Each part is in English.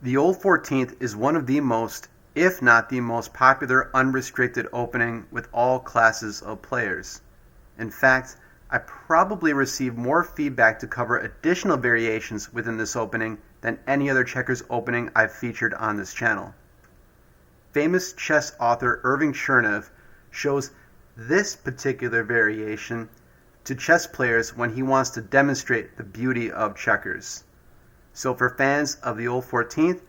The Old 14th is one of the most, if not the most popular unrestricted opening with all classes of players. In fact, I probably received more feedback to cover additional variations within this opening than any other checkers opening I've featured on this channel. Famous chess author Irving Chernev shows this particular variation to chess players when he wants to demonstrate the beauty of checkers. So for fans of the Old 14th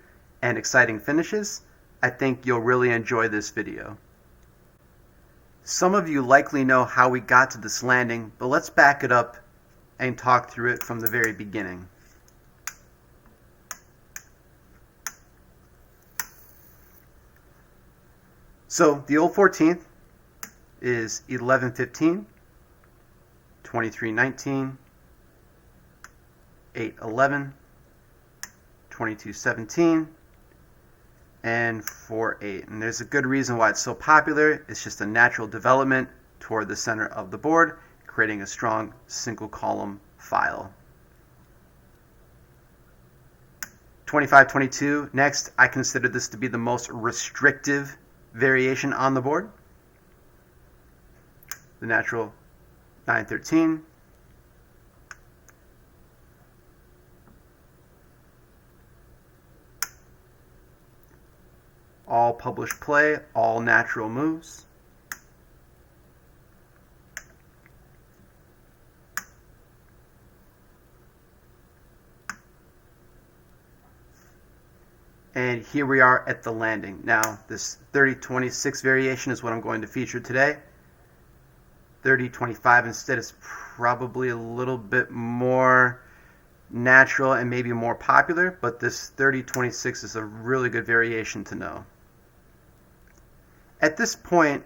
and exciting finishes, I think you'll really enjoy this video. Some of you likely know how we got to this landing, but let's back it up and talk through it from the very beginning. So the Old 14th is 11-15, 23-19, 8-11, 22-17, and 4-8. And there's a good reason why it's so popular. It's just a natural development toward the center of the board, creating a strong single column file. 25-22. Next, I consider this to be the most restrictive variation on the board. The natural 9-13. All published play, all natural moves. And here we are at the landing. Now, this 30-26 variation is what I'm going to feature today. 30-25 instead is probably a little bit more natural and maybe more popular, but this 30-26 is a really good variation to know. At this point,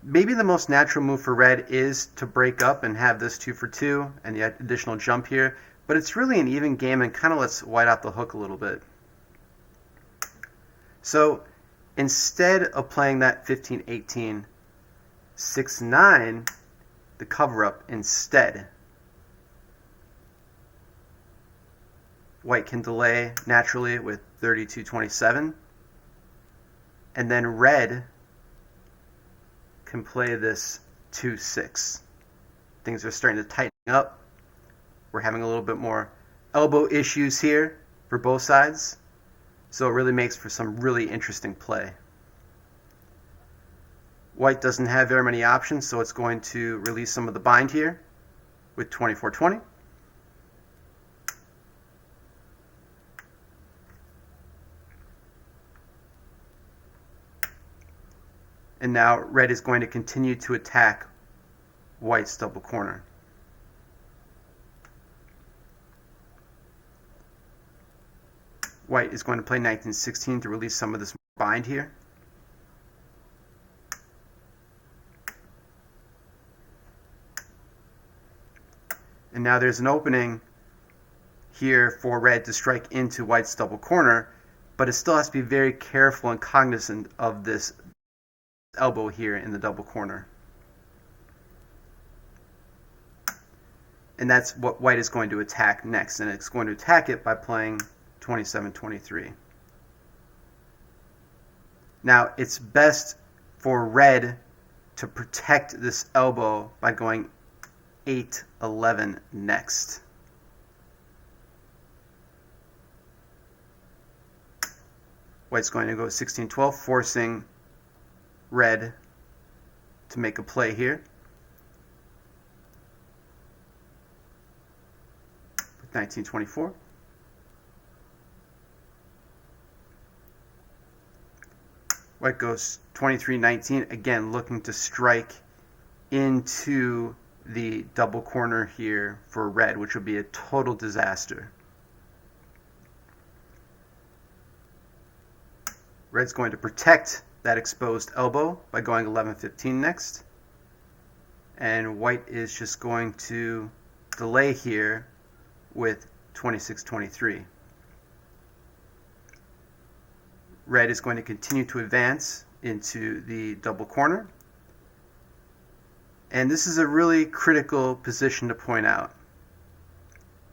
maybe the most natural move for red is to break up and have this 2 for 2 and the additional jump here, but it's really an even game and kind of lets white out the hook a little bit. So instead of playing that 15-18, 6-9, the cover up instead, white can delay naturally with 32-27. And then red can play this 2-6. Things are starting to tighten up. We're having a little bit more elbow issues here for both sides. So it really makes for some really interesting play. White doesn't have very many options, so it's going to release some of the bind here with 24-20. And now red is going to continue to attack white's double corner. White is going to play 19-16 to release some of this bind here. And now there's an opening here for red to strike into white's double corner, but it still has to be very careful and cognizant of this elbow here in the double corner. And that's what white is going to attack next, and it's going to attack it by playing 27-23. Now it's best for red to protect this elbow by going 8-11 next. White's going to go 16-12, forcing red to make a play here. 19-24. White goes 23-19, again looking to strike into the double corner here for red, which would be a total disaster. Red's going to protect that exposed elbow by going 11-15 next. And white is just going to delay here with 26-23. Red is going to continue to advance into the double corner. And this is a really critical position to point out.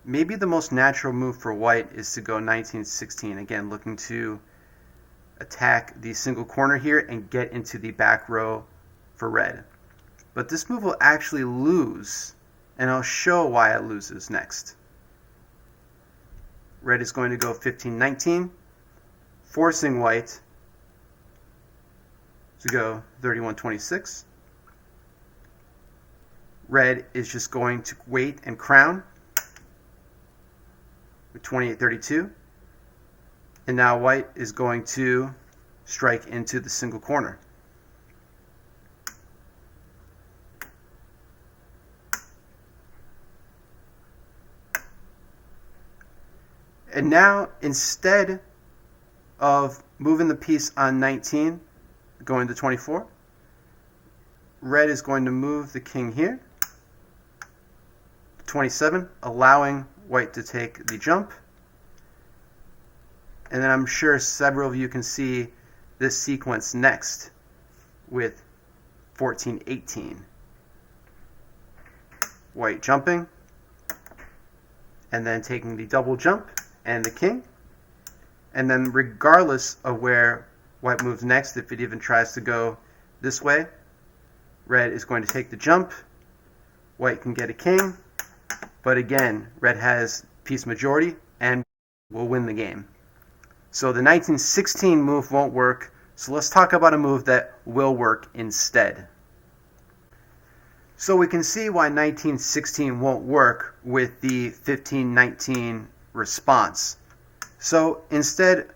maybe the most natural move for white is to go 19-16, again looking to attack the single corner here and get into the back row for red. But this move will actually lose, and I'll show why it loses next. Red is going to go 15-19, forcing white to go 31-26. Red is just going to wait and crown with 28-32. And now white is going to strike into the single corner. And now, instead of moving the piece on 19, going to 24, red is going to move the king here, 27, allowing white to take the jump. And then I'm sure several of you can see this sequence next with 14-18. White jumping, and then taking the double jump and the king. And then regardless of where white moves next, if it even tries to go this way, red is going to take the jump. White can get a king, but again, red has piece majority and will win the game. So the 19-16 move won't work, so let's talk about a move that will work instead. So we can see why 19-16 won't work with the 15-19 response. So instead,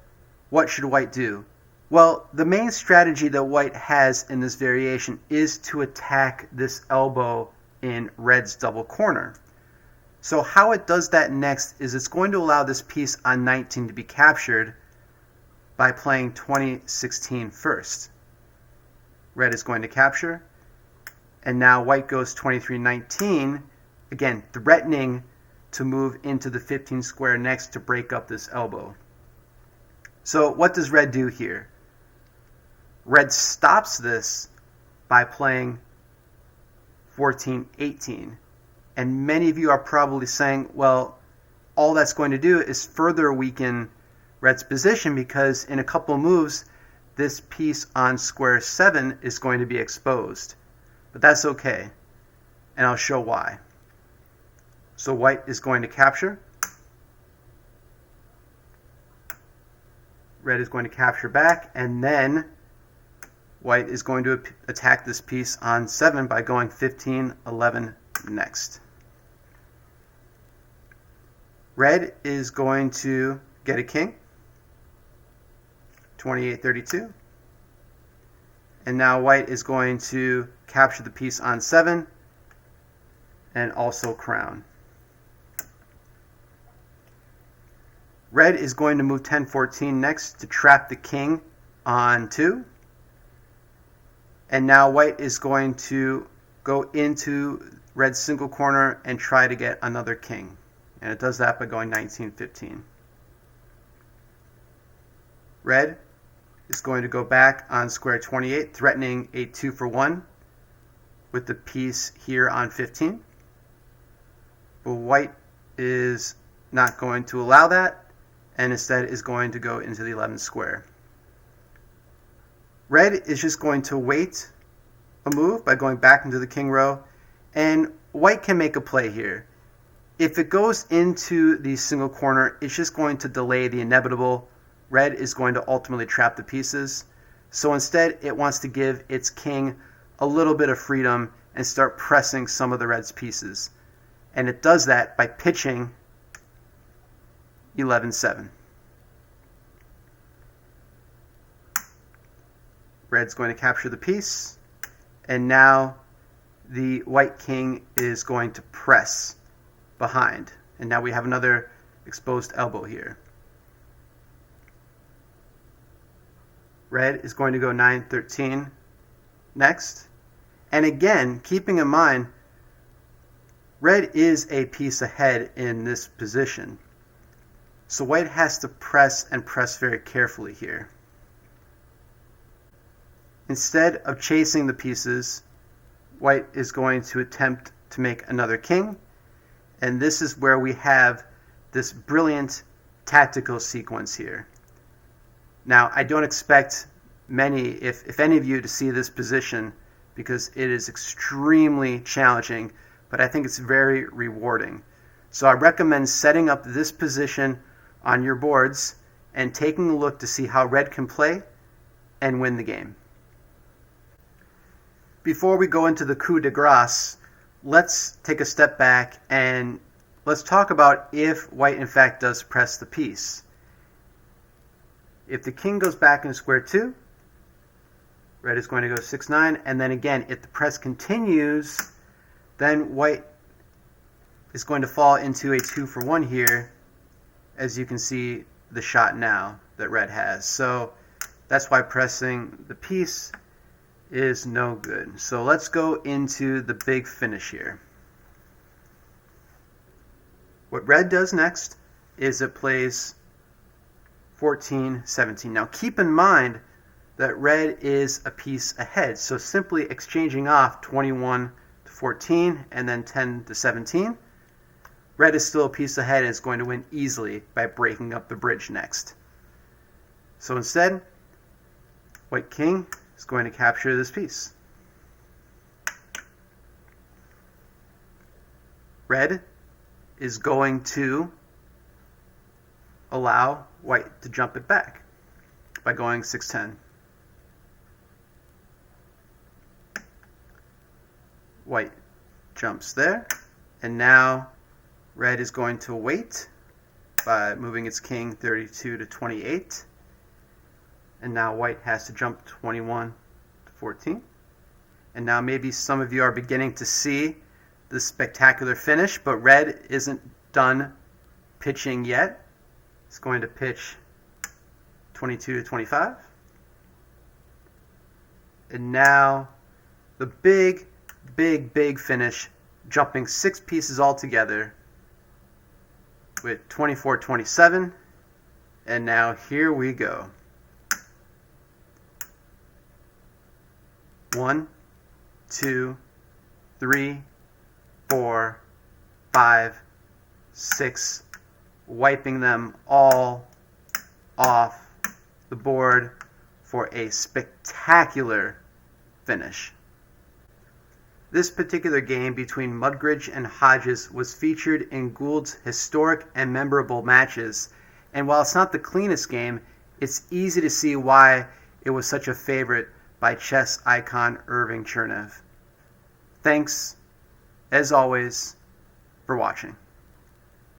what should white do? Well, the main strategy that white has in this variation is to attack this elbow in red's double corner. So how it does that next is it's going to allow this piece on 19 to be captured by playing 20-16 first. Red is going to capture, and now white goes 23-19, again threatening to move into the 15 square next to break up this elbow. So what does red do here? Red stops this by playing 14-18. And many of you are probably saying, well, all that's going to do is further weaken red's position because in a couple of moves, this piece on square 7 is going to be exposed. But that's okay, and I'll show why. So white is going to capture. Red is going to capture back, and then white is going to attack this piece on 7 by going 15-11 next. Red is going to get a king, 28-32. And now white is going to capture the piece on 7 and also crown. Red is going to move 10-14 next to trap the king on 2. And now white is going to go into red's single corner and try to get another king. And it does that by going 19-15. Red is going to go back on square 28, threatening a 2-for-1 with the piece here on 15. But white is not going to allow that, and instead is going to go into the 11th square. Red is just going to wait a move by going back into the king row, and white can make a play here. If it goes into the single corner, it's just going to delay the inevitable. Red is going to ultimately trap the pieces. So instead, it wants to give its king a little bit of freedom and start pressing some of the red's pieces. And it does that by pitching 11-7. Red's going to capture the piece, and now the white king is going to press behind. And now we have another exposed elbow here. Red is going to go 9-13 next. And again, keeping in mind, red is a piece ahead in this position. So white has to press and press very carefully here. Instead of chasing the pieces, white is going to attempt to make another king. And this is where we have this brilliant tactical sequence here. Now, I don't expect many, if any of you, to see this position because it is extremely challenging, but I think it's very rewarding. So I recommend setting up this position on your boards and taking a look to see how red can play and win the game. Before we go into the coup de grace, let's take a step back and let's talk about if white in fact does press the piece. If the king goes back in square 2, red is going to go 6-9, and then again, if the press continues, then white is going to fall into a 2-for-1 here, as you can see the shot now that red has. So that's why pressing the piece is no good. So let's go into the big finish here. What red does next is it plays 14-17. Now keep in mind that red is a piece ahead, so simply exchanging off 21-14 and then 10-17, red is still a piece ahead and is going to win easily by breaking up the bridge next. So instead, white king is going to capture this piece. Red is going to allow white to jump it back by going 6-10. White jumps there, and now red is going to wait by moving its king 32-28, and now white has to jump 21-14. And now maybe some of you are beginning to see this spectacular finish, but red isn't done pitching yet. It's going to pitch 22-25. And now the big finish, jumping 6 pieces all together with 24-27. And now here we go. 1, 2, 3, 4, 5, 6, wiping them all off the board for a spectacular finish. This particular game between Mugridge and Hodges was featured in Gould's historic and memorable matches, and while it's not the cleanest game, it's easy to see why it was such a favorite by chess icon Irving Chernev. Thanks, as always, for watching.